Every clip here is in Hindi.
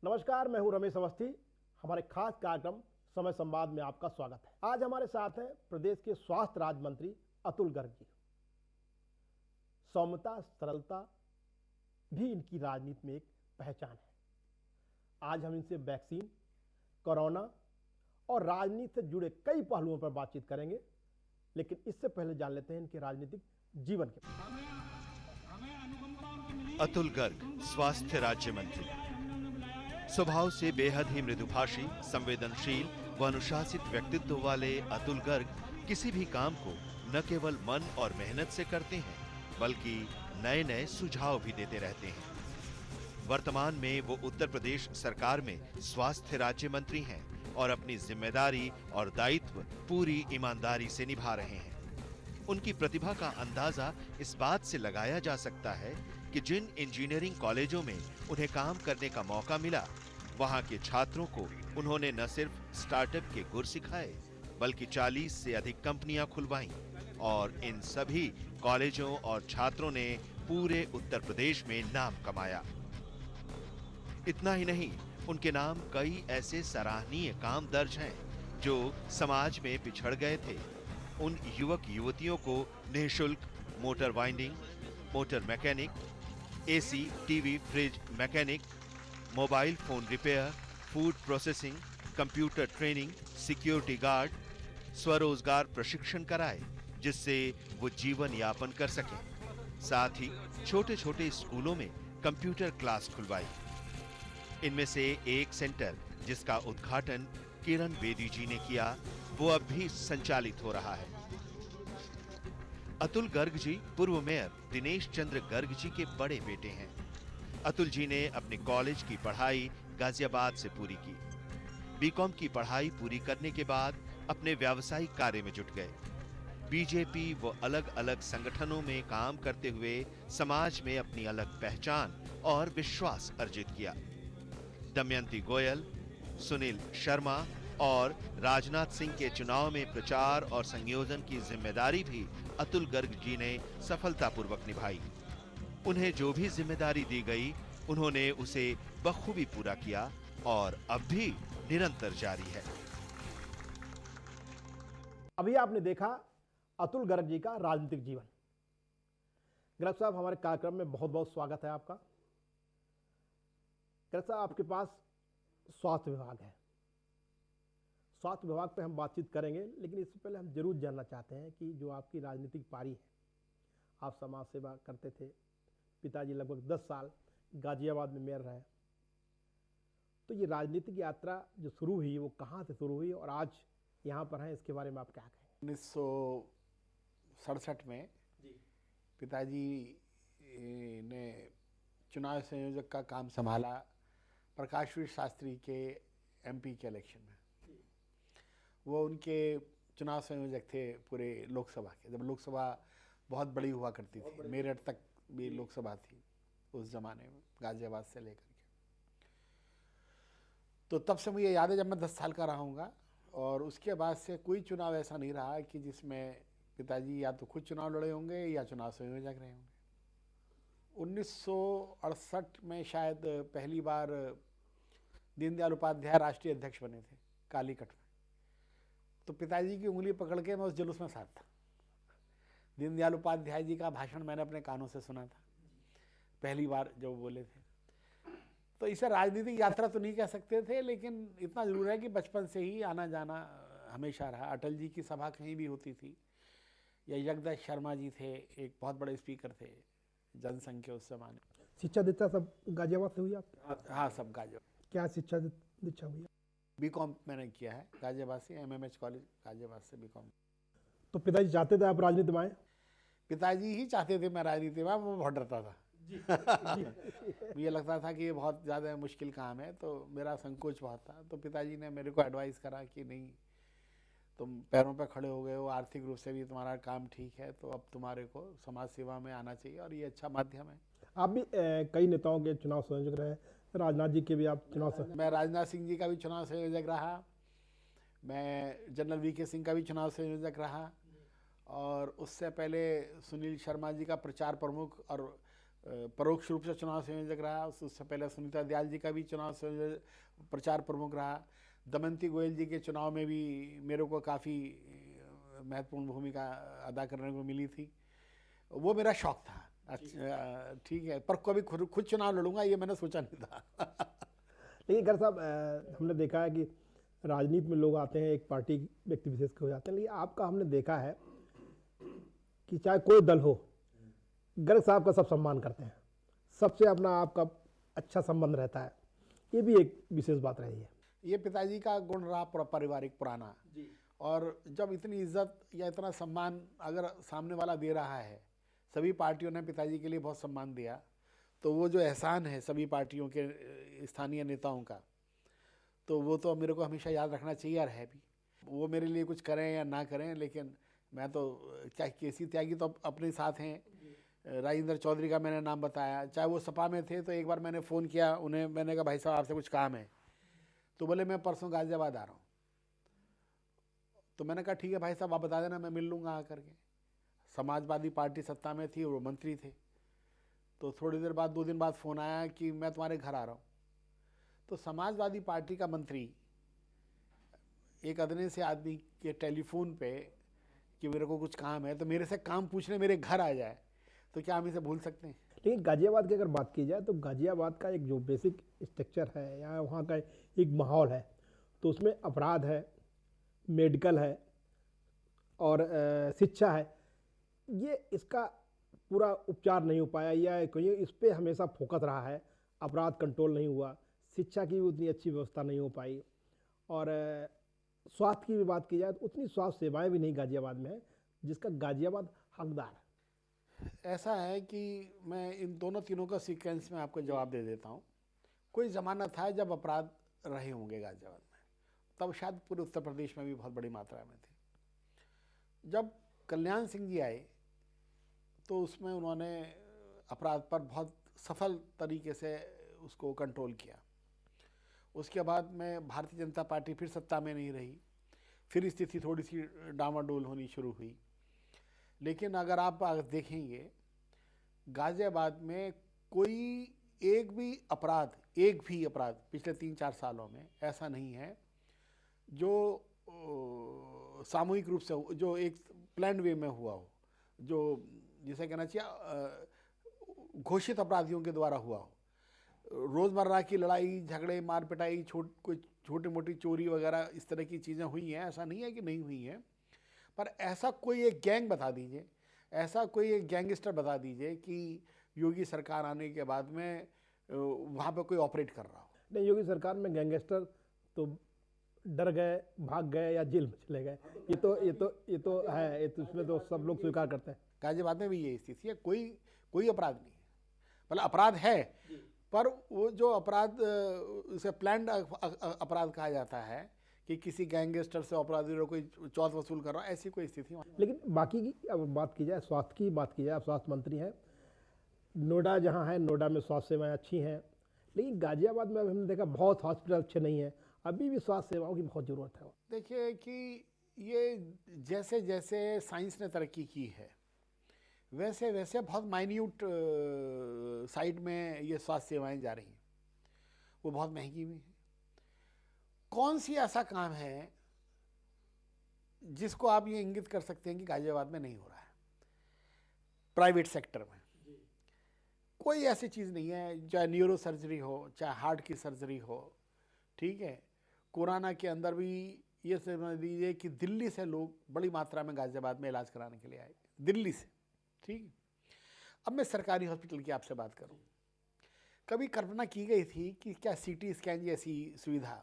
नमस्कार, मैं हूं रमेश अवस्थी। हमारे खास कार्यक्रम समय संवाद में आपका स्वागत है। आज हमारे साथ हैं प्रदेश के स्वास्थ्य राज्य मंत्री अतुल गर्ग जी। सौम्यता, सरलता भी इनकी राजनीति में एक पहचान है। आज हम इनसे वैक्सीन, कोरोना और राजनीति से जुड़े कई पहलुओं पर बातचीत करेंगे, लेकिन इससे पहले जान लेते हैं इनके राजनीतिक जीवन के। अतुल गर्ग स्वास्थ्य राज्य मंत्री। स्वभाव से बेहद ही मृदुभाषी, संवेदनशील व अनुशासित व्यक्तित्व वाले अतुल गर्ग किसी भी काम को न केवल मन और मेहनत से करते हैं, बल्कि नए नए सुझाव भी देते रहते हैं। वर्तमान में वो उत्तर प्रदेश सरकार में स्वास्थ्य राज्य मंत्री हैं और अपनी जिम्मेदारी और दायित्व पूरी ईमानदारी से निभा रहे हैं। उनकी प्रतिभा का अंदाजा इस बात से लगाया जा सकता है कि जिन इंजीनियरिंग कॉलेजों में उन्हें काम करने का मौका मिला, वहां के छात्रों को उन्होंने न सिर्फ स्टार्टअप के गुर सिखाए, बल्कि 40 से अधिक कंपनियां खुलवाईं और इन सभी कॉलेजों और छात्रों ने पूरे उत्तर प्रदेश में नाम कमाया। इतना ही नहीं, उनके नाम कई ऐसे सराहनीय काम दर्ज हैं जो समाज में पिछड़ गए थे। उन युवक युवतियों को निःशुल्क motor winding, motor mechanic, AC, TV, fridge mechanic, mobile phone repair, food processing, computer training, security guard, स्वरोजगार प्रशिक्षण कराए, जिससे वो जीवन यापन कर सकें। साथ ही छोटे छोटे स्कूलों में कंप्यूटर क्लास खुलवाई। इनमें से एक सेंटर, जिसका उद्घाटन किरण बेदी जी ने किया, वो अब भी संचालित हो रहा है। अतुल गर्ग जी पूर्व मेयर दिनेश चंद्र गर्ग जी के बड़े बेटे हैं। अतुल जी ने अपने कॉलेज की पढ़ाई गाजियाबाद से पूरी की। बीकॉम की पढ़ाई पूरी करने के बाद अपने व्यावसायिक कार्य में जुट गए। बीजेपी व अलग अलग संगठनों में काम करते हुए समाज में अपनी अलग पहचान और विश्वास अर्जित किया। दमयंती गोयल, सुनील शर्मा और राजनाथ सिंह के चुनाव में प्रचार और संयोजन की जिम्मेदारी भी अतुल गर्ग जी ने सफलतापूर्वक निभाई। उन्हें जो भी जिम्मेदारी दी गई, उन्होंने उसे बखूबी पूरा किया और अब भी निरंतर जारी है। अभी आपने देखा अतुल गर्ग जी का राजनीतिक जीवन। गर्ग साहब, हमारे कार्यक्रम में बहुत बहुत स्वागत है आपका। गर्ग साहब, आपके पास स्वास्थ्य विभाग है। स्वास्थ्य विभाग पे हम बातचीत करेंगे, लेकिन इससे पहले हम जरूर जानना चाहते हैं कि जो आपकी राजनीतिक पारी है, आप समाज सेवा करते थे, पिताजी लगभग 10 साल गाजियाबाद में मेयर रहे, तो ये राजनीतिक यात्रा जो शुरू हुई वो कहाँ से शुरू हुई और आज यहाँ पर हैं, इसके बारे में आप क्या कहेंगे? 1967 में पिताजी ने चुनाव संयोजक का काम संभाला प्रकाशवीर शास्त्री के एमपी के इलेक्शन में। वो उनके चुनाव संयोजक थे पूरे लोकसभा के, जब लोकसभा बहुत बड़ी हुआ करती थी। मेरठ तक भी लोकसभा थी उस जमाने में, गाजियाबाद से लेकर के। तो तब से मुझे याद है जब मैं 10 साल का रहा हूँगा, और उसके बाद से कोई चुनाव ऐसा नहीं रहा कि जिसमें पिताजी या तो खुद चुनाव लड़े होंगे या चुनाव संयोजक रहे होंगे। 1968 में शायद पहली बार दीनदयाल उपाध्याय राष्ट्रीय अध्यक्ष बने थे कालीकट में। तो पिताजी की उंगली पकड़ के मैं उस जुलूस में साथ था। दीनदयाल उपाध्याय जी का भाषण मैंने अपने कानों से सुना था पहली बार जब वो बोले थे। तो इसे राजनीतिक यात्रा तो नहीं कह सकते थे, लेकिन इतना जरूर है कि बचपन से ही आना जाना हमेशा रहा। अटल जी की सभा कहीं भी होती थी, या जगदीश शर्मा जी थे, एक बहुत बड़े स्पीकर थे जनसंघ के उस जमाने। शिक्षा दीक्षा सब गाजियाबाद से हुई आप? हाँ, सब गाजियाबाद। क्या शिक्षा दीक्षा हुई? बीकॉम मैंने किया है गाजियाबाद से, एमएमएच कॉलेज गाजियाबाद से बीकॉम। तो पिताजी चाहते थे आप राजनीति में आए? पिताजी ही चाहते थे मैं राजनीति में, मैं बहुत डरता था। मुझे लगता था कि ये बहुत ज़्यादा मुश्किल काम है, तो मेरा संकोच बहुत था। तो पिताजी ने मेरे को एडवाइस करा कि नहीं, तुम पैरों पर खड़े हो गए हो, आर्थिक रूप से भी तुम्हारा काम ठीक है, तो अब तुम्हारे को समाज सेवा में आना चाहिए और ये अच्छा माध्यम है। आप भी कई नेताओं के चुनाव संयोजक रहे, राजनाथ जी के भी आप चुनाव मैं राजनाथ सिंह जी का भी चुनाव संयोजक रहा, मैं जनरल वीके सिंह का भी चुनाव संयोजक रहा, और उससे पहले सुनील शर्मा जी का प्रचार प्रमुख और परोक्ष रूप से चुनाव संयोजक रहा। उससे पहले सुनीता दयाल जी का भी चुनाव संयोजक प्रचार प्रमुख रहा। दमयंती गोयल जी के चुनाव में भी मेरे को काफ़ी महत्वपूर्ण भूमिका अदा करने को मिली थी। वो मेरा शौक था। अच्छा, ठीक है, पर कभी खुद चुनाव लड़ूंगा ये मैंने सोचा नहीं था। लेकिन खैर साहब, हमने देखा है कि राजनीति में लोग आते हैं, एक पार्टी व्यक्ति विशेष के हो जाते हैं, लेकिन आपका हमने देखा है कि चाहे कोई दल हो, गर्ग साहब का सब सम्मान करते हैं, सबसे अपना आपका अच्छा संबंध रहता है। ये भी एक विशेष बात रही है। ये पिताजी का गुण रहा पारिवारिक पुराना जी। और जब इतनी इज्जत या इतना सम्मान अगर सामने वाला दे रहा है, सभी पार्टियों ने पिताजी के लिए बहुत सम्मान दिया, तो वो जो एहसान है सभी पार्टियों के स्थानीय नेताओं का, तो वो तो मेरे को हमेशा याद रखना चाहिए और है भी। वो मेरे लिए कुछ करें या ना करें, लेकिन मैं तो चाहे केसी त्यागी तो अपने साथ हैं, राजेंद्र चौधरी का मैंने नाम बताया, चाहे वो सपा में थे तो एक बार मैंने फ़ोन किया उन्हें, मैंने कहा भाई साहब आपसे कुछ काम है, तो बोले मैं परसों गाजियाबाद आ रहा हूँ। तो मैंने कहा ठीक है भाई साहब आप बता देना, मैं मिल लूँगा आकर के। समाजवादी पार्टी सत्ता में थी, वो मंत्री थे, तो थोड़ी देर बाद 2 दिन बाद फ़ोन आया कि मैं तुम्हारे घर आ रहा हूँ। तो समाजवादी पार्टी का मंत्री एक अदने से आदमी के टेलीफोन पे कि मेरे को कुछ काम है, तो मेरे से काम पूछने मेरे घर आ जाए, तो क्या हम इसे भूल सकते हैं? लेकिन गाजियाबाद की अगर बात की जाए तो गाजियाबाद का एक जो बेसिक स्ट्रक्चर है या वहाँ का एक माहौल है, तो उसमें अपराध है, मेडिकल है और शिक्षा है। ये इसका पूरा उपचार नहीं हो पाया या इस पर हमेशा फोकस रहा है। अपराध कंट्रोल नहीं हुआ, शिक्षा की भी उतनी अच्छी व्यवस्था नहीं हो पाई, और स्वास्थ्य की भी बात की जाए तो उतनी स्वास्थ्य सेवाएं भी नहीं गाजियाबाद में है जिसका गाजियाबाद हकदार है। ऐसा है कि मैं इन दोनों तीनों का सीक्वेंस में आपको जवाब दे देता हूँ। कोई ज़माना था जब अपराध रहे होंगे गाजियाबाद में, तब शायद पूरे उत्तर प्रदेश में भी बहुत बड़ी मात्रा में थे। जब कल्याण सिंह जी आए तो उसमें उन्होंने अपराध पर बहुत सफल तरीके से उसको कंट्रोल किया। उसके बाद में भारतीय जनता पार्टी फिर सत्ता में नहीं रही, फिर स्थिति थोड़ी सी डामाडोल होनी शुरू हुई। लेकिन अगर आप देखेंगे गाजियाबाद में कोई एक भी अपराध पिछले 3-4 सालों में ऐसा नहीं है जो सामूहिक रूप से, जो एक प्लान वे में हुआ हो, जो जिसे कहना चाहिए घोषित अपराधियों के द्वारा हुआ हो। रोज़मर्रा की लड़ाई झगड़े मार पिटाई कोई छोटी मोटी चोरी वगैरह इस तरह की चीज़ें हुई हैं, ऐसा नहीं है कि नहीं हुई हैं, पर ऐसा कोई एक गैंग बता दीजिए, ऐसा कोई एक गैंगस्टर बता दीजिए कि योगी सरकार आने के बाद में वहाँ पे कोई ऑपरेट कर रहा हो। नहीं, योगी सरकार में गैंगस्टर तो डर गए, भाग गए या जेल में चले गए, ये तो है, ये तो इसमें तो सब लोग स्वीकार करते हैं। गाजियाबाद में भी ये स्थिति है, कोई अपराध नहीं है, मतलब अपराध है पर वो जो अपराध उसे प्लान्ड अपराध कहा जाता है कि किसी गैंगस्टर से अपराधी कोई चौथ वसूल कर रहा है, ऐसी कोई स्थिति। लेकिन बाकी की अब बात की जाए, स्वास्थ्य की बात की जाए, आप स्वास्थ्य मंत्री हैं, नोएडा जहाँ है, नोएडा में स्वास्थ्य सेवाएं अच्छी हैं, लेकिन गाजियाबाद में हमने देखा बहुत हॉस्पिटल अच्छे नहीं हैं, अभी भी स्वास्थ्य सेवाओं की बहुत ज़रूरत है। देखिए कि ये जैसे जैसे साइंस ने तरक्की की है वैसे वैसे बहुत माइन्यूट साइड में ये स्वास्थ्य सेवाएं जा रही हैं, वो बहुत महंगी भी हैं। कौन सी ऐसा काम है जिसको आप ये इंगित कर सकते हैं कि गाजियाबाद में नहीं हो रहा है? प्राइवेट सेक्टर में कोई ऐसी चीज़ नहीं है, चाहे न्यूरो सर्जरी हो, चाहे हार्ट की सर्जरी हो, ठीक है। कोरोना के अंदर भी ये समझ लीजिए कि दिल्ली से लोग बड़ी मात्रा में गाजियाबाद में इलाज कराने के लिए आए, दिल्ली से, ठीक है। अब मैं सरकारी हॉस्पिटल की आपसे बात करूं, कभी कल्पना की गई थी कि क्या सीटी स्कैन जैसी सुविधा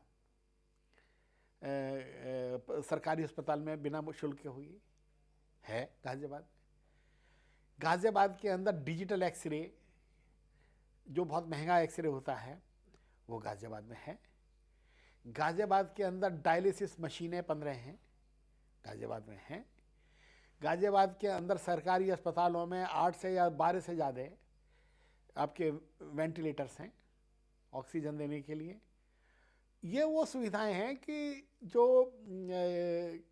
सरकारी अस्पताल में बिना शुल्क के हुई है? गाजियाबाद के अंदर डिजिटल एक्सरे, जो बहुत महंगा एक्सरे होता है, वो गाजियाबाद में है। गाजियाबाद के अंदर डायलिसिस मशीनें 15 हैं, गाजियाबाद में हैं। गाजियाबाद के अंदर सरकारी अस्पतालों में 8 से या 12 से ज़्यादा आपके वेंटिलेटर्स हैं ऑक्सीजन देने के लिए। ये वो सुविधाएं हैं कि जो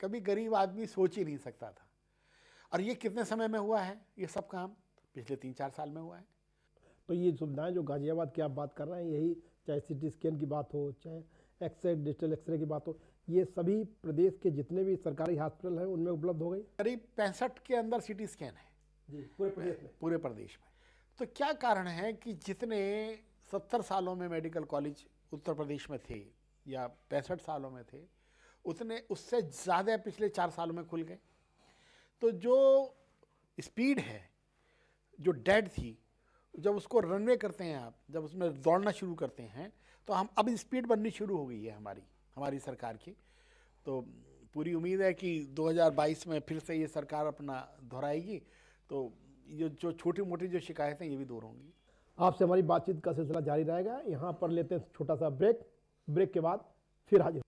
कभी गरीब आदमी सोच ही नहीं सकता था। और ये कितने समय में हुआ है? ये सब काम पिछले 3-4 साल में हुआ है। तो ये सुविधाएं जो गाजियाबाद की आप बात कर रहे हैं, यही चाहे सिटी स्कैन की बात हो, चाहे एक्सरे डिजिटल एक्सरे की बात हो, ये सभी प्रदेश के जितने भी सरकारी हॉस्पिटल हैं उनमें उपलब्ध हो गई। करीब 65 के अंदर सिटी स्कैन है जी, पूरे प्रदेश में। पूरे प्रदेश में। तो क्या कारण है कि जितने 70 सालों में मेडिकल कॉलेज उत्तर प्रदेश में थे या 65 सालों में थे, उतने उससे ज़्यादा पिछले 4 सालों में खुल गए। तो जो स्पीड है जो डेड थी, जब उसको रनवे करते हैं आप, जब उसमें दौड़ना शुरू करते हैं, तो हम अब स्पीड बननी शुरू हो गई है हमारी सरकार की। तो पूरी उम्मीद है कि 2022 में फिर से ये सरकार अपना दोहराएगी, तो ये जो छोटी मोटी जो शिकायतें ये भी दूर होंगी। आपसे हमारी बातचीत का सिलसिला जारी रहेगा। यहाँ पर लेते हैं छोटा सा ब्रेक के बाद फिर हाजिर।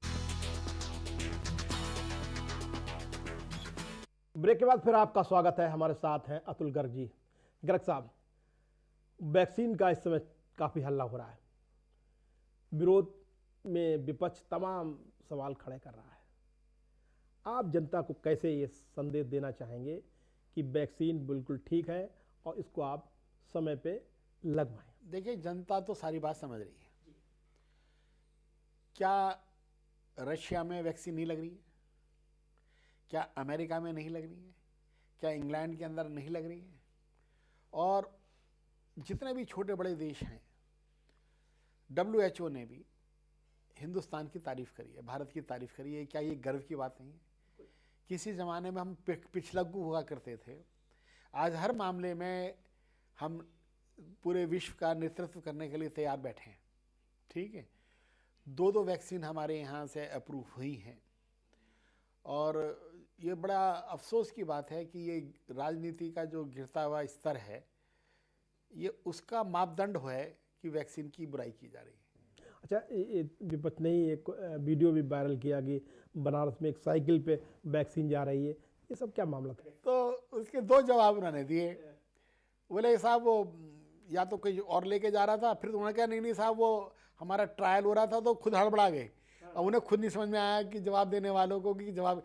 ब्रेक के बाद फिर आपका स्वागत है। हमारे साथ हैं अतुल गर्ग जी। गर्ग साहब, वैक्सीन का इस समय काफ़ी हल्ला हो रहा है, विरोध में विपक्ष तमाम सवाल खड़े कर रहा है। आप जनता को कैसे ये संदेश देना चाहेंगे कि वैक्सीन बिल्कुल ठीक है और इसको आप समय पे लगवाएं? देखिए, जनता तो सारी बात समझ रही है। क्या रशिया में वैक्सीन नहीं लग रही है? क्या अमेरिका में नहीं लग रही है? क्या इंग्लैंड के अंदर नहीं लग रही है? और जितने भी छोटे बड़े देश हैं, WHO ने भी हिंदुस्तान की तारीफ करी है, भारत की तारीफ करी है। क्या ये गर्व की बात नहीं है? किसी ज़माने में हम पिछलग्गू हुआ करते थे, आज हर मामले में हम पूरे विश्व का नेतृत्व करने के लिए तैयार बैठे हैं। ठीक है, 2 वैक्सीन हमारे यहाँ से अप्रूव हुई हैं। और ये बड़ा अफसोस की बात है कि ये राजनीति का जो गिरता हुआ स्तर है, ये उसका मापदंड है कि वैक्सीन की बुराई की जा रही है। अच्छा, विपक्ष ने ही एक वीडियो भी वायरल किया कि बनारस में एक साइकिल पे वैक्सीन जा रही है, ये सब क्या मामला था? तो उसके 2 जवाब उन्होंने दिए। बोले साहब वो या तो कोई और लेके जा रहा था, फिर उन्होंने कहा नहीं साहब वो हमारा ट्रायल हो रहा था तो खुद हड़बड़ा गए। अब उन्हें खुद नहीं समझ में आया कि जवाब देने वालों को कि जवाब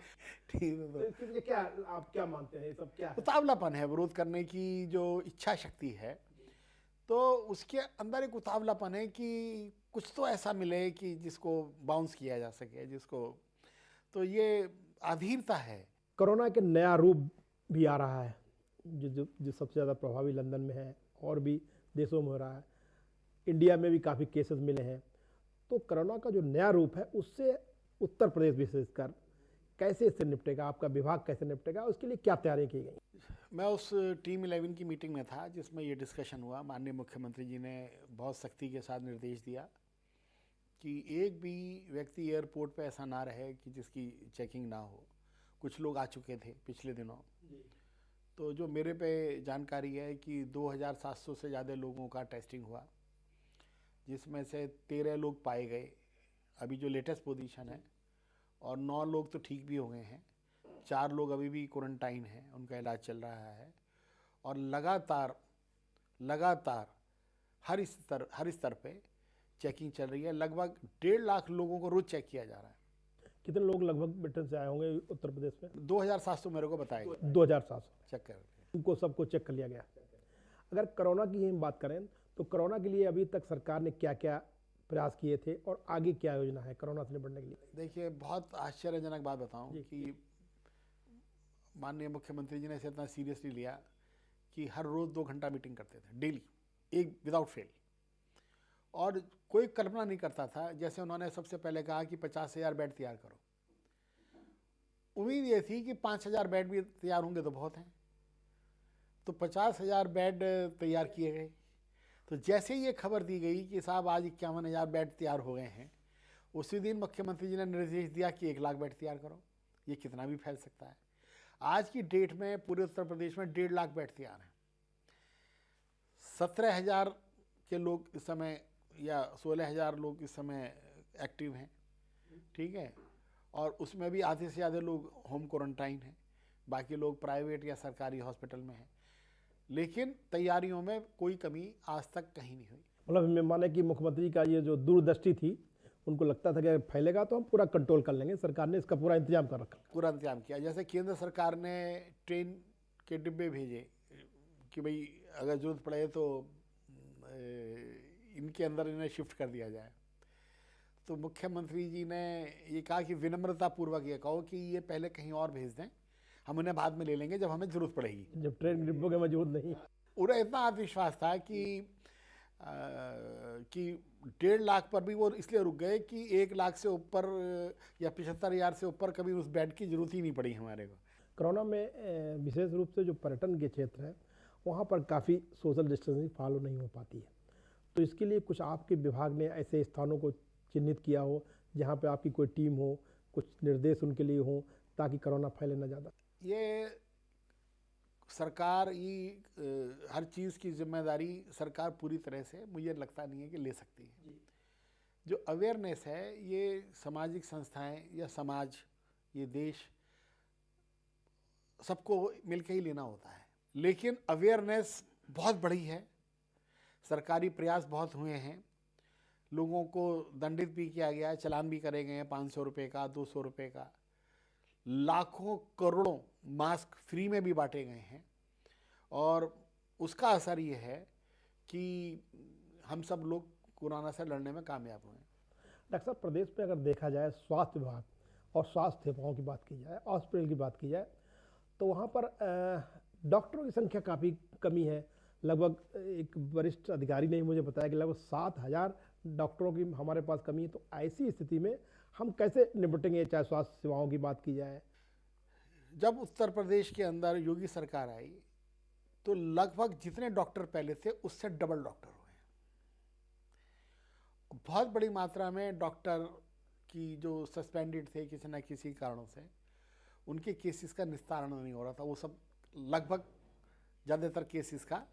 ठीक है। क्या आप क्या मानते हैं, ये सब क्या है? उतावलापन है, विरोध करने की जो इच्छा शक्ति है, तो उसके अंदर एक उतावलापन है कि कुछ तो ऐसा मिले कि जिसको बाउंस किया जा सके, जिसको, तो ये अधीरता है। कोरोना के नया रूप भी आ रहा है, जो सबसे ज़्यादा प्रभावी लंदन में है और भी देशों में हो रहा है। इंडिया में भी काफ़ी केसेस मिले हैं। तो कोरोना का जो नया रूप है, उससे उत्तर प्रदेश विशेषकर कैसे इससे निपटेगा, आपका विभाग कैसे निपटेगा, उसके लिए क्या तैयारी की गई? मैं उस टीम 11 की मीटिंग में था जिसमें ये डिस्कशन हुआ। माननीय मुख्यमंत्री जी ने बहुत सख्ती के साथ निर्देश दिया कि एक भी व्यक्ति एयरपोर्ट पे ऐसा ना रहे कि जिसकी चेकिंग ना हो। कुछ लोग आ चुके थे पिछले दिनों, तो जो मेरे पे जानकारी है कि 2700 से ज़्यादा लोगों का टेस्टिंग हुआ, जिसमें से 13 लोग पाए गए अभी जो लेटेस्ट पोजीशन है, और 9 लोग तो ठीक भी हो गए हैं। 4 लोग अभी भी क्वारंटाइन हैं, उनका इलाज चल रहा है। और लगातार हर स्तर पे चेकिंग चल रही है। लगभग 1.5 लाख लोगों को रोज चेक किया जा रहा है। कितने लोग लगभग ब्रिटेन से आए होंगे उत्तर प्रदेश में? 2700 मेरे को बताया, 2700 चेक कर उनको सबको चेक कर लिया गया। अगर कोरोना की ही हम बात करें तो कोरोना के लिए अभी तक सरकार ने क्या क्या प्रयास किए थे और आगे क्या योजना है कोरोना से निपटने के लिए? देखिए, बहुत आश्चर्यजनक बात बताऊं कि माननीय मुख्यमंत्री जी ने इसे इतना सीरियसली लिया कि हर रोज 2 घंटा मीटिंग करते थे, डेली, एक विदाउट फेल। और कोई कल्पना नहीं करता था, जैसे उन्होंने सबसे पहले कहा कि 50,000 बेड तैयार करो। उम्मीद ये थी कि 5,000 बेड भी तैयार होंगे तो बहुत हैं, तो 50,000 बेड तैयार किए गए। तो जैसे ही ये खबर दी गई कि साहब आज 51,000 बेड तैयार हो गए हैं, उसी दिन मुख्यमंत्री जी ने निर्देश दिया कि 1 लाख बेड तैयार करो। ये कितना भी फैल सकता है। आज की डेट में पूरे उत्तर प्रदेश में 1.5 लाख बेड तैयार हैं। 17,000 के लोग इस समय या 16,000 लोग इस समय एक्टिव हैं। ठीक है, और उसमें भी आधे से ज़्यादा लोग होम क्वारंटाइन हैं, बाकी लोग प्राइवेट या सरकारी हॉस्पिटल में हैं। लेकिन तैयारियों में कोई कमी आज तक कहीं नहीं हुई। मतलब मैं माने कि मुख्यमंत्री का ये जो दूरदृष्टि थी, उनको लगता था कि अगर फैलेगा तो हम पूरा कंट्रोल कर लेंगे। सरकार ने इसका पूरा इंतजाम कर रखा, पूरा इंतजाम किया। जैसे केंद्र सरकार ने ट्रेन के डिब्बे भेजे कि भाई अगर जरूरत पड़े तो इनके अंदर इन्हें शिफ्ट कर दिया जाए। तो मुख्यमंत्री जी ने ये कहा कि विनम्रतापूर्वक ये कहो कि ये पहले कहीं और भेज दें, हम उन्हें बाद में ले लेंगे जब हमें जरूरत पड़ेगी, जब ट्रेन डिब्बों के मौजूद नहीं। उन्हें इतना आत्मविश्वास था कि 1.5 लाख पर भी वो इसलिए रुक गए कि 1 लाख से ऊपर या 75,000 से ऊपर कभी उस बेड की जरूरत ही नहीं पड़ी हमारे को। कोरोना में विशेष रूप से जो पर्यटन के क्षेत्र है वहाँ पर काफ़ी सोशल डिस्टेंसिंग फॉलो नहीं हो पाती है, तो इसके लिए कुछ आपके विभाग ने ऐसे स्थानों को चिन्हित किया हो जहाँ पे आपकी कोई टीम हो, कुछ निर्देश उनके लिए हो ताकि कोरोना फैले ना ज़्यादा? ये सरकार हर चीज़ की जिम्मेदारी सरकार पूरी तरह से मुझे लगता नहीं है कि ले सकती है। जो अवेयरनेस है ये सामाजिक संस्थाएं या समाज, ये देश सबको मिलकर ही लेना होता है, लेकिन अवेयरनेस बहुत बड़ी है, सरकारी प्रयास बहुत हुए हैं, लोगों को दंडित भी किया गया है, चालान भी करे गए हैं 500 रुपये का, 200 रुपये का, लाखों करोड़ों मास्क फ्री में भी बांटे गए हैं, और उसका असर ये है कि हम सब लोग कोरोना से लड़ने में कामयाब हुए हैं। डॉक्टर साहब, प्रदेश में अगर देखा जाए स्वास्थ्य विभाग और स्वास्थ्य सेवाओं की बात की जाए, हॉस्पिटल की बात की जाए, तो वहाँ पर डॉक्टरों की संख्या काफ़ी कमी है। लगभग एक वरिष्ठ अधिकारी ने मुझे बताया कि लगभग 7,000 डॉक्टरों की हमारे पास कमी है। तो ऐसी स्थिति में हम कैसे निपटेंगे, चाहे स्वास्थ्य सेवाओं की बात की जाए? जब उत्तर प्रदेश के अंदर योगी सरकार आई तो लगभग जितने डॉक्टर पहले थे उससे डबल डॉक्टर हुए। बहुत बड़ी मात्रा में डॉक्टर की जो सस्पेंडेड थे किसी न किसी कारणों से, उनके केसेस का निस्तारण नहीं हो रहा था, वो सब लगभग ज़्यादातर केसेस का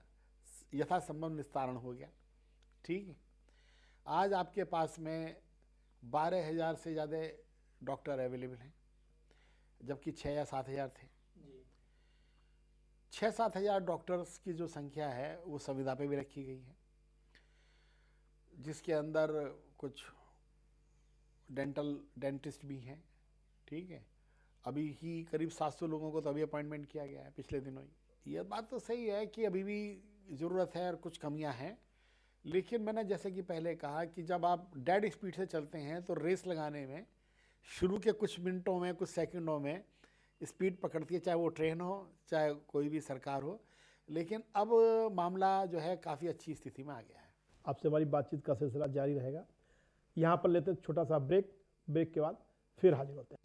यथासंभव निस्तारण हो गया। ठीक है, आज आपके पास में 12,000 से ज़्यादा डॉक्टर अवेलेबल हैं, जबकि 6 या 7,000 थे। 6-7 हज़ार डॉक्टर्स की जो संख्या है वो संविदा पे भी रखी गई है, जिसके अंदर कुछ डेंटिस्ट भी हैं। ठीक है, अभी ही करीब 700 लोगों को तो अभी अपॉइंटमेंट किया गया है पिछले दिनों ही। ये बात तो सही है कि अभी भी ज़रूरत है और कुछ कमियां हैं, लेकिन मैंने जैसे कि पहले कहा कि जब आप डेड स्पीड से चलते हैं तो रेस लगाने में शुरू के कुछ मिनटों में, कुछ सेकंडों में स्पीड पकड़ती है, चाहे वो ट्रेन हो चाहे कोई भी सरकार हो। लेकिन अब मामला जो है काफ़ी अच्छी स्थिति में आ गया है। आपसे हमारी बातचीत का सिलसिला जारी रहेगा। यहाँ पर लेते हैं छोटा सा ब्रेक, ब्रेक के बाद फिर हाजिर होते हैं।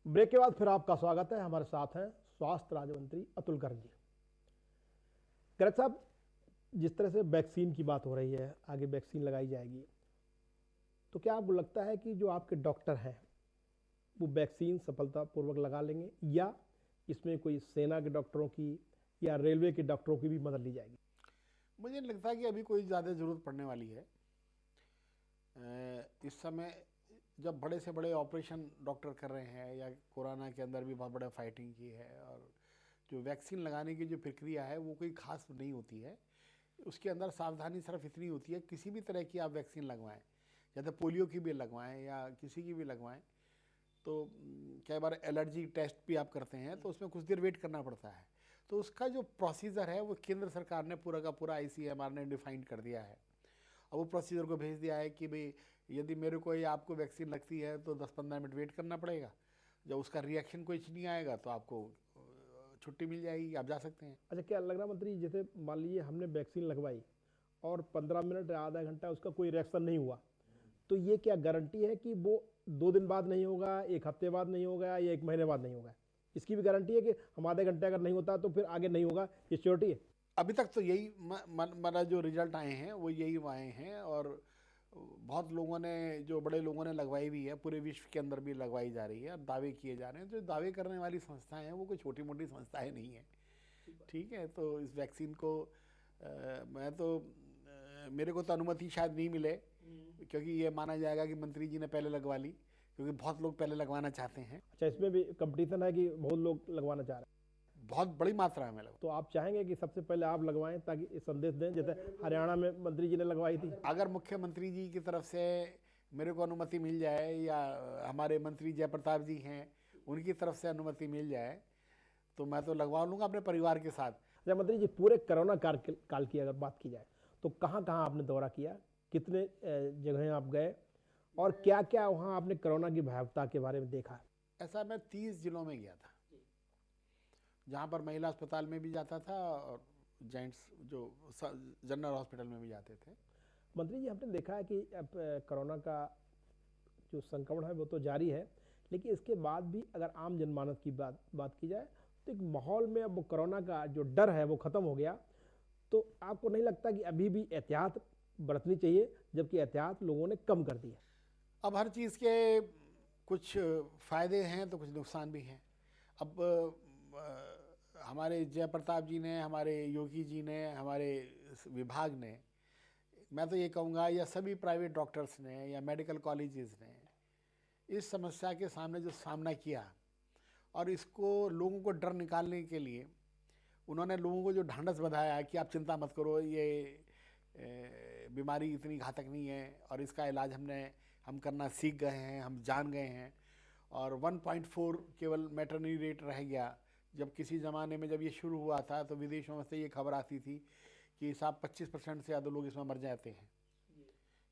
ब्रेक के बाद फिर आपका स्वागत है। हमारे साथ हैं स्वास्थ्य राज्य मंत्री अतुल गर्ग जी। गर्ग साहब, जिस तरह से वैक्सीन की बात हो रही है, आगे वैक्सीन लगाई जाएगी, तो क्या आपको लगता है कि जो आपके डॉक्टर हैं वो वैक्सीन सफलतापूर्वक लगा लेंगे, या इसमें कोई सेना के डॉक्टरों की या रेलवे के डॉक्टरों की भी मदद ली जाएगी? मुझे लगता है कि अभी कोई ज़्यादा ज़रूरत पड़ने वाली है। इस समय जब बड़े से बड़े ऑपरेशन डॉक्टर कर रहे हैं, या कोरोना के अंदर भी बहुत बड़ा फाइटिंग की है, और जो वैक्सीन लगाने की जो प्रक्रिया है वो कोई खास नहीं होती है। उसके अंदर सावधानी सिर्फ इतनी होती है, किसी भी तरह की आप वैक्सीन लगवाएं, जैसे पोलियो की भी लगवाएं या किसी की भी लगवाएं, तो कई बार एलर्जी टेस्ट भी आप करते हैं तो उसमें कुछ देर वेट करना पड़ता है। तो उसका जो प्रोसीजर है वो केंद्र सरकार ने पूरा का पूरा ICMR ने डिफाइन कर दिया है, और वो प्रोसीजर को भेज दिया है कि भाई यदि मेरे को या आपको वैक्सीन लगती है तो 10-15 मिनट वेट करना पड़ेगा, जब उसका रिएक्शन कुछ नहीं आएगा तो आपको छुट्टी मिल जाएगी, आप जा सकते हैं। अच्छा, क्या लग रहा मंत्री, जैसे मान लीजिए हमने वैक्सीन लगवाई और 15 मिनट या आधा घंटा उसका कोई रिएक्शन नहीं हुआ, तो ये क्या गारंटी है कि वो 2 दिन बाद नहीं होगा, 1 हफ्ते बाद नहीं होगा, या 1 महीने बाद नहीं होगा? इसकी भी गारंटी है कि हम आधे घंटे अगर नहीं होता तो फिर आगे नहीं होगा, ये श्योरिटी है? अभी तक तो यही मेरा जो रिजल्ट आए हैं वो यही आए हैं, और बहुत लोगों ने, जो बड़े लोगों ने लगवाई भी है, पूरे विश्व के अंदर भी लगवाई जा रही है, और दावे किए जा रहे हैं। जो दावे करने वाली संस्थाएं हैं वो कोई छोटी मोटी संस्थाएं नहीं है। ठीक है, तो इस वैक्सीन को मेरे को तो अनुमति शायद नहीं मिले, क्योंकि ये माना जाएगा कि मंत्री जी ने पहले लगवा ली, क्योंकि बहुत लोग पहले लगवाना चाहते हैं, अच्छा, इसमें भी कंपटीशन है कि बहुत लोग लगवाना चाह रहे हैं? बहुत बड़ी मात्रा में लगवा। तो आप चाहेंगे कि सबसे पहले आप लगवाएं ताकि ये संदेश दें, जैसे हरियाणा में मंत्री जी ने लगवाई थी? अगर मुख्यमंत्री जी की तरफ से मेरे को अनुमति मिल जाए या हमारे मंत्री जयप्रताप जी हैं उनकी तरफ से अनुमति मिल जाए तो मैं तो लगवा लूँगा अपने परिवार के साथ। अच्छा मंत्री जी, पूरे कोरोना काल की अगर बात की जाए तो कहाँ कहाँ आपने दौरा किया, कितने जगह आप गए और क्या क्या वहाँ आपने कोरोना की भयावहता के बारे में देखा? ऐसा मैं 30 जिलों में गया था, जहाँ पर महिला अस्पताल में भी जाता था और जेंट्स जो जनरल हॉस्पिटल में भी जाते थे। मंत्री जी, हमने देखा है कि अब कोरोना का जो संक्रमण है वो तो जारी है, लेकिन इसके बाद भी अगर आम जनमानस की बात की जाए तो एक माहौल में अब कोरोना का जो डर है वो ख़त्म हो गया। तो आपको नहीं लगता कि अभी भी एहतियात बरतनी चाहिए, जबकि एहतियात लोगों ने कम कर दी है? अब हर चीज़ के कुछ फ़ायदे हैं तो कुछ नुकसान भी हैं। अब हमारे जयप्रताप जी ने, हमारे योगी जी ने, हमारे विभाग ने, मैं तो ये कहूँगा या सभी प्राइवेट डॉक्टर्स ने या मेडिकल कॉलेजेस ने इस समस्या के सामने जो सामना किया और इसको लोगों को डर निकालने के लिए उन्होंने लोगों को जो ढांढस बंधाया कि आप चिंता मत करो, ये बीमारी इतनी घातक नहीं है और इसका इलाज हम करना सीख गए हैं, हम जान गए हैं। और 1.4 केवल मैटरनिटी रेट रह गया। जब किसी ज़माने में जब ये शुरू हुआ था तो विदेशों से ये खबर आती थी कि साहब 25% से ज़्यादा लोग इसमें मर जाते हैं,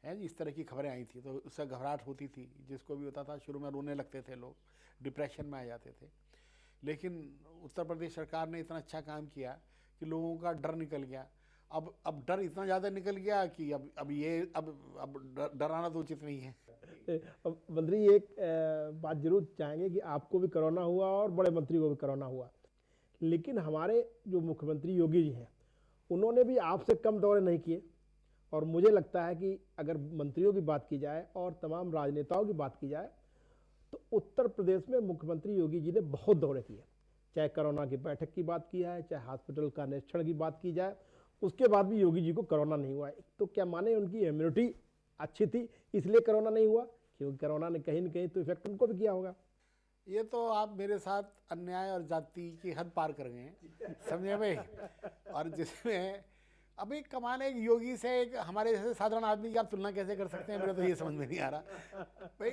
है जी, इस तरह की खबरें आई थी। तो उससे घबराहट होती थी, जिसको भी होता था शुरू में रोने लगते थे लोग, डिप्रेशन में आ जाते थे। लेकिन उत्तर प्रदेश सरकार ने इतना अच्छा काम किया कि लोगों का डर निकल गया। अब डर इतना ज़्यादा निकल गया कि अब डराना तो उचित नहीं है। मंत्री एक बात जरूर चाहेंगे कि आपको भी कोरोना हुआ और बड़े मंत्री को भी कोरोना हुआ, लेकिन हमारे जो मुख्यमंत्री योगी जी हैं उन्होंने भी आपसे कम दौरे नहीं किए। और मुझे लगता है कि अगर मंत्रियों की बात की जाए और तमाम राजनेताओं की बात की जाए तो उत्तर प्रदेश में मुख्यमंत्री योगी जी ने बहुत दौरे किए, चाहे कोरोना की बैठक की बात की जाए, चाहे हॉस्पिटल का निरीक्षण की बात की जाए, उसके बाद भी योगी जी को कोरोना नहीं हुआ। तो क्या माने उनकी इम्यूनिटी अच्छी थी इसलिए कोरोना नहीं हुआ? क्योंकि कोरोना ने कहीं न कहीं तो इफेक्ट उनको भी किया होगा। ये तो आप मेरे साथ अन्याय और जाति की हद पार कर गए हैं, समझे भाई। और जिसमें अभी कमाल है, एक योगी से एक हमारे जैसे साधारण आदमी की आप तुलना कैसे कर सकते हैं, मेरे तो ये समझ में नहीं आ रहा भाई।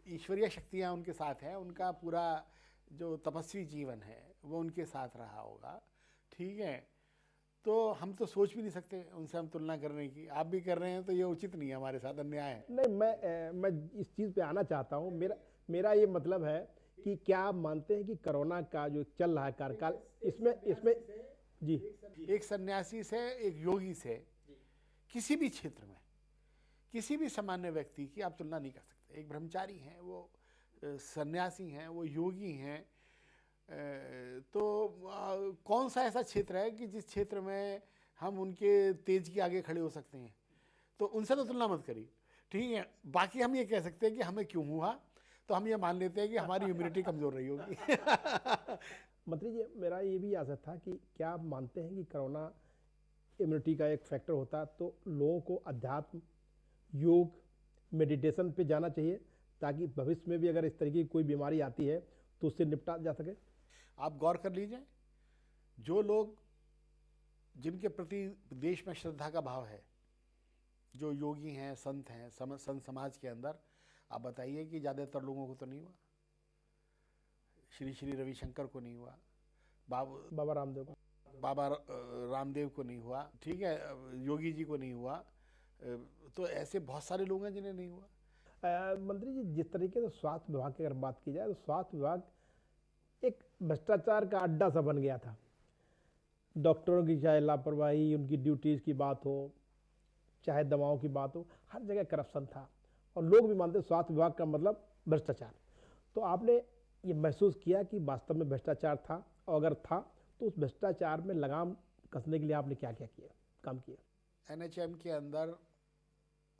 ईश्वरीय शक्तियाँ उनके साथ हैं, उनका पूरा जो तपस्वी जीवन है वो उनके साथ रहा होगा, ठीक है। तो हम तो सोच भी नहीं सकते उनसे हम तुलना करने की। आप भी कर रहे हैं तो ये उचित नहीं है, हमारे साथ अन्याय है। नहीं, मैं इस चीज़ पे आना चाहता हूँ। मेरा ये मतलब है कि क्या आप मानते हैं कि कोरोना का जो चल रहा है कार्यकाल, इसमें जी, एक सन्यासी से, एक योगी से, किसी भी क्षेत्र में किसी भी सामान्य व्यक्ति की आप तुलना नहीं कर सकते। एक ब्रह्मचारी हैं, वो सन्यासी हैं, वो योगी हैं, तो कौन सा ऐसा क्षेत्र है कि जिस क्षेत्र में हम उनके तेज के आगे खड़े हो सकते हैं? तो उनसे तो तुलना मत करिए, ठीक है। बाकी हम ये कह सकते हैं कि हमें क्यों हुआ, तो हम ये मान लेते हैं कि हमारी इम्यूनिटी कमज़ोर रही होगी। मंत्री जी, मेरा ये भी आशा था कि क्या आप मानते हैं कि कोरोना इम्यूनिटी का एक फैक्टर होता तो लोगों को अध्यात्म, योग, मेडिटेशन पे जाना चाहिए ताकि भविष्य में भी अगर इस तरीके की कोई बीमारी आती है तो उससे निपटा जा सके? आप गौर कर लीजिए, जो लोग जिनके प्रति देश में श्रद्धा का भाव है, जो योगी हैं, संत हैं, संत समाज के अंदर, आप बताइए कि ज़्यादातर लोगों को तो नहीं हुआ। श्री रविशंकर को नहीं हुआ, बाबा रामदेव को नहीं हुआ, ठीक है, योगी जी को नहीं हुआ, तो ऐसे बहुत सारे लोग हैं जिन्हें नहीं हुआ। मंत्री जी, जिस तरीके से स्वास्थ्य विभाग की अगर बात की जाए तो स्वास्थ्य विभाग एक भ्रष्टाचार का अड्डा सा बन गया था। डॉक्टरों की चाहे लापरवाही, उनकी ड्यूटीज़ की बात हो, चाहे दवाओं की बात हो, हर जगह करप्शन था और लोग भी मानते स्वास्थ्य विभाग का मतलब भ्रष्टाचार। तो आपने ये महसूस किया कि वास्तव में भ्रष्टाचार था, और अगर था तो उस भ्रष्टाचार में लगाम कसने के लिए आपने क्या क्या काम किया? NHM के अंदर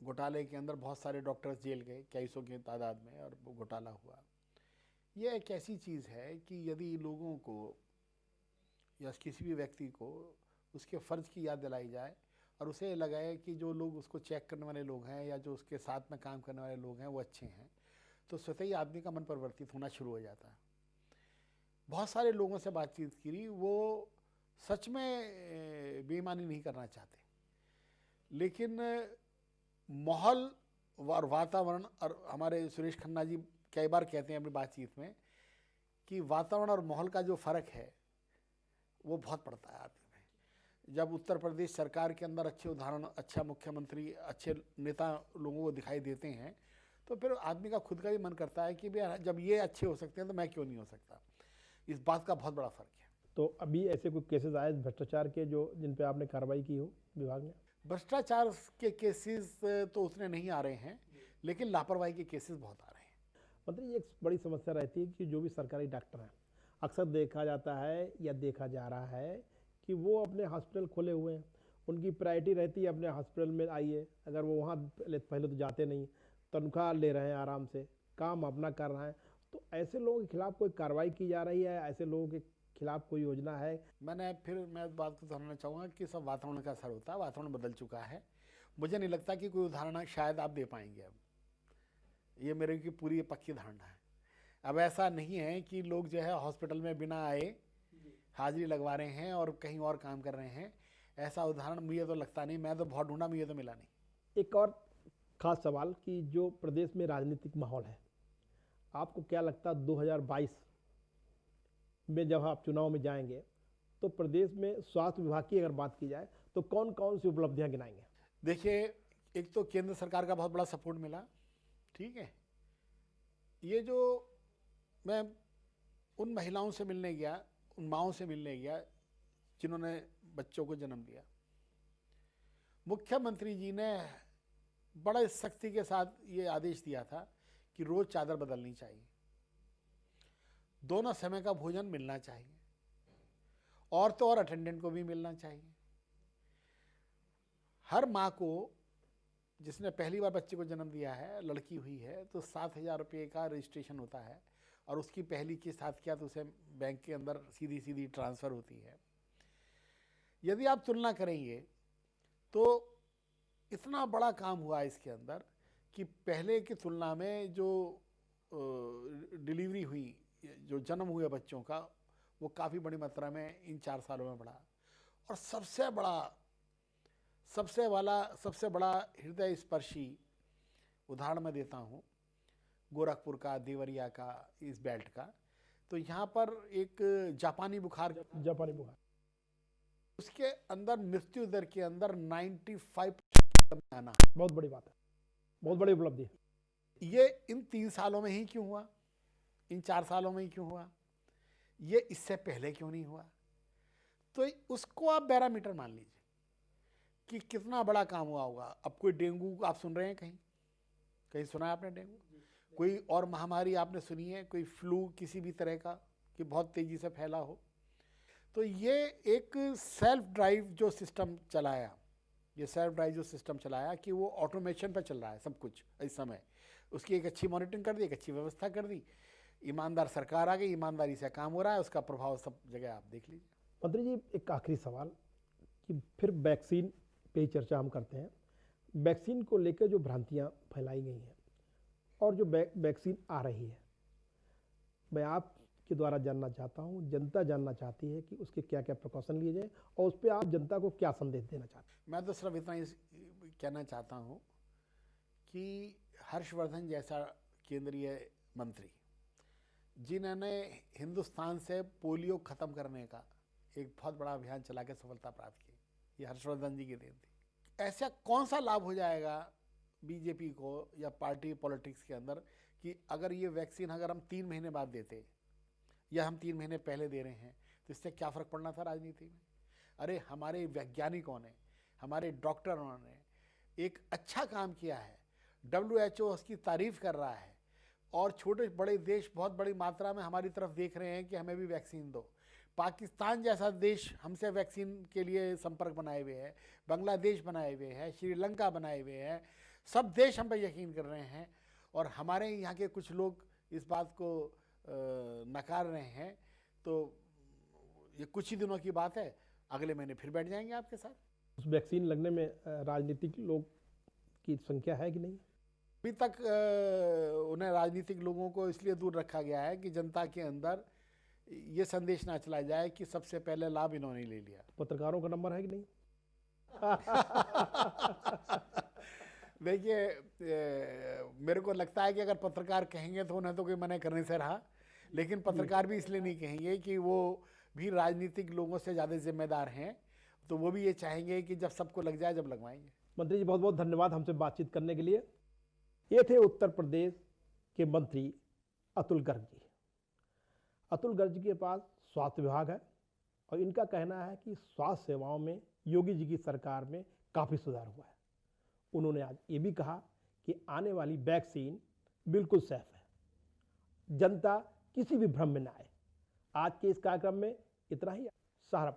घोटाले के अंदर बहुत सारे डॉक्टर्स जेल गए, कई सौ की तादाद में, और वो घोटाला हुआ। यह एक ऐसी चीज़ है कि यदि लोगों को या किसी भी व्यक्ति को उसके फ़र्ज़ की याद दिलाई जाए और उसे लगाए कि जो लोग उसको चेक करने वाले लोग हैं या जो उसके साथ में काम करने वाले लोग हैं वो अच्छे हैं, तो स्वतः ही आदमी का मन परिवर्तित होना शुरू हो जाता है। बहुत सारे लोगों से बातचीत की, वो सच में बेईमानी नहीं करना चाहते, लेकिन माहौल और वातावरण, और हमारे सुरेश खन्ना जी कई बार कहते हैं अपनी बातचीत में कि वातावरण और माहौल का जो फ़र्क है वो बहुत पड़ता है आदमी में। जब उत्तर प्रदेश सरकार के अंदर अच्छे उदाहरण, अच्छा मुख्यमंत्री, अच्छे नेता लोगों को दिखाई देते हैं, तो फिर आदमी का खुद का भी मन करता है कि भाई जब ये अच्छे हो सकते हैं तो मैं क्यों नहीं हो सकता। इस बात का बहुत बड़ा फ़र्क है। तो अभी ऐसे कोई केसेस आए भ्रष्टाचार के जो जिन पे आपने कार्रवाई की हो विभाग ने? भ्रष्टाचार के केसेस तो उतने नहीं आ रहे हैं, लेकिन लापरवाही के केसेस बहुत आ रहे हैं। मतलब ये एक बड़ी समस्या रहती है कि जो भी सरकारी डॉक्टर हैं, अक्सर देखा जाता है या देखा जा रहा है कि वो अपने हॉस्पिटल खोले हुए हैं, उनकी प्रायोरिटी रहती है अपने हॉस्पिटल में आइए। अगर वो वहाँ पहले तो जाते नहीं, तनख्वाह ले रहे हैं आराम से, काम अपना कर रहे हैं, तो ऐसे लोगों के खिलाफ कोई कार्रवाई की जा रही है? ऐसे लोगों के खिलाफ कोई योजना है? मैं बात को दोहराना चाहूँगा कि सब वातावरण का असर होता है। वातावरण बदल चुका है। मुझे नहीं लगता कि कोई उदाहरण शायद आप दे पाएंगे अब। ये मेरे की पूरी पक्की धारणा है। अब ऐसा नहीं है कि लोग जो है हॉस्पिटल में बिना आए हाजिरी लगवा रहे हैं और कहीं और काम कर रहे हैं। ऐसा उदाहरण मुझे तो लगता नहीं। मैं तो बहुत ढूंढा, मुझे तो मिला नहीं। एक और खास सवाल कि जो प्रदेश में राजनीतिक माहौल है, आपको क्या लगता है 2022 में जब आप चुनाव में जाएंगे तो प्रदेश में स्वास्थ्य विभाग की अगर बात की जाए तो कौन कौन सी उपलब्धियां गिनाएंगे? देखिए, एक तो केंद्र सरकार का बहुत बड़ा सपोर्ट मिला, ठीक है। ये जो मैं उन महिलाओं से मिलने गया, उन माँओं से मिलने गया जिन्होंने बच्चों को जन्म दिया, मुख्यमंत्री जी ने बड़े सख्ती के साथ ये आदेश दिया था कि रोज चादर बदलनी चाहिए, दोनों समय का भोजन मिलना चाहिए, और तो और अटेंडेंट को भी मिलना चाहिए। हर माँ को जिसने पहली बार बच्चे को जन्म दिया है, लड़की हुई है, तो 7,000 रुपये का रजिस्ट्रेशन होता है, और उसकी पहली किस्त हाथ किया तो उसे बैंक के अंदर सीधी सीधी ट्रांसफ़र होती है। यदि आप तुलना करेंगे तो इतना बड़ा काम हुआ इसके अंदर कि पहले की तुलना में जो डिलीवरी हुई, जो जन्म हुए बच्चों का, वो काफ़ी बड़ी मात्रा में इन 4 सालों में बढ़ा। और सबसे बड़ा हृदय स्पर्शी उदाहरण मैं देता हूँ गोरखपुर का, देवरिया का, इस बेल्ट का। तो यहाँ पर एक जापानी बुखार, उसके अंदर मृत्यु दर के अंदर 95% आना, बहुत बड़ी बात है, बहुत बड़ी उपलब्धि है। ये इन 3 सालों में ही क्यों हुआ, इन 4 सालों में ही क्यों हुआ, ये इससे पहले क्यों नहीं हुआ? तो उसको आप पैरामीटर मान लीजिए कि कितना बड़ा काम हुआ होगा। अब कोई डेंगू आप सुन रहे हैं, कहीं सुना है आपने डेंगू? कोई और महामारी आपने सुनी है, कोई फ्लू किसी भी तरह का कि बहुत तेजी से फैला हो? तो ये एक सेल्फ ड्राइव जो सिस्टम चलाया, कि वो ऑटोमेशन पर चल रहा है सब कुछ इस समय, उसकी एक अच्छी मॉनिटरिंग कर दी, एक अच्छी व्यवस्था कर दी, ईमानदार सरकार आ गई, ईमानदारी से काम हो रहा है, उसका प्रभाव सब जगह आप देख लीजिए। मंत्री जी, एक आखिरी सवाल कि फिर वैक्सीन पे ही चर्चा हम करते हैं। वैक्सीन को लेकर जो भ्रांतियां फैलाई गई हैं और जो वैक्सीन आ रही है, मैं आपके द्वारा जानना चाहता हूं, जनता जानना चाहती है कि उसके क्या क्या प्रिकॉशन लिए जाए और उस पर आप जनता को क्या संदेश देना चाहते हैं? मैं तो सिर्फ इतना ही कहना चाहता हूं कि हर्षवर्धन जैसा केंद्रीय मंत्री, जिन्होंने हिंदुस्तान से पोलियो खत्म करने का एक बहुत बड़ा अभियान चला के सफलता प्राप्त की, ये हर्षवर्धन जी की देन थी। ऐसा कौन सा लाभ हो जाएगा बीजेपी को या पार्टी पॉलिटिक्स के अंदर कि अगर ये वैक्सीन अगर हम 3 महीने बाद देते या हम 3 महीने पहले दे रहे हैं, तो इससे क्या फ़र्क पड़ना था राजनीति में? अरे हमारे वैज्ञानिकों ने, हमारे डॉक्टरों ने एक अच्छा काम किया है, WHO उसकी तारीफ़ कर रहा है, और छोटे बड़े देश बहुत बड़ी मात्रा में हमारी तरफ देख रहे हैं कि हमें भी वैक्सीन दो। पाकिस्तान जैसा देश हमसे वैक्सीन के लिए संपर्क बनाए हुए है, बांग्लादेश बनाए हुए है, श्रीलंका बनाए हुए हैं, सब देश हम पर यकीन कर रहे हैं, और हमारे यहाँ के कुछ लोग इस बात को नकार रहे हैं। तो ये कुछ ही दिनों की बात है, अगले महीने फिर बैठ जाएंगे आपके साथ। उस वैक्सीन लगने में राजनीतिक लोग की संख्या है कि नहीं? अभी तक उन्हें राजनीतिक लोगों को इसलिए दूर रखा गया है कि जनता के अंदर ये संदेश ना चला जाए कि सबसे पहले लाभ इन्होंने ले लिया। पत्रकारों का नंबर है कि नहीं? देखिए, मेरे को लगता है कि अगर पत्रकार कहेंगे तो उन्हें तो कोई मना करने से रहा, लेकिन पत्रकार भी इसलिए नहीं कहेंगे कि वो भी राजनीतिक लोगों से ज़्यादा जिम्मेदार हैं, तो वो भी ये चाहेंगे कि जब सबको लग जाए जब लगवाएंगे। मंत्री जी बहुत बहुत धन्यवाद हमसे बातचीत करने के लिए। ये थे उत्तर प्रदेश के मंत्री अतुल गर्ग जी। अतुल गर्ग जी के पास स्वास्थ्य विभाग है और इनका कहना है कि स्वास्थ्य सेवाओं में योगी जी की सरकार में काफ़ी सुधार हुआ है। उन्होंने आज ये भी कहा कि आने वाली वैक्सीन बिल्कुल सेफ है, जनता किसी भी भ्रम में न आए। आज के इस कार्यक्रम में इतना ही। सहारा।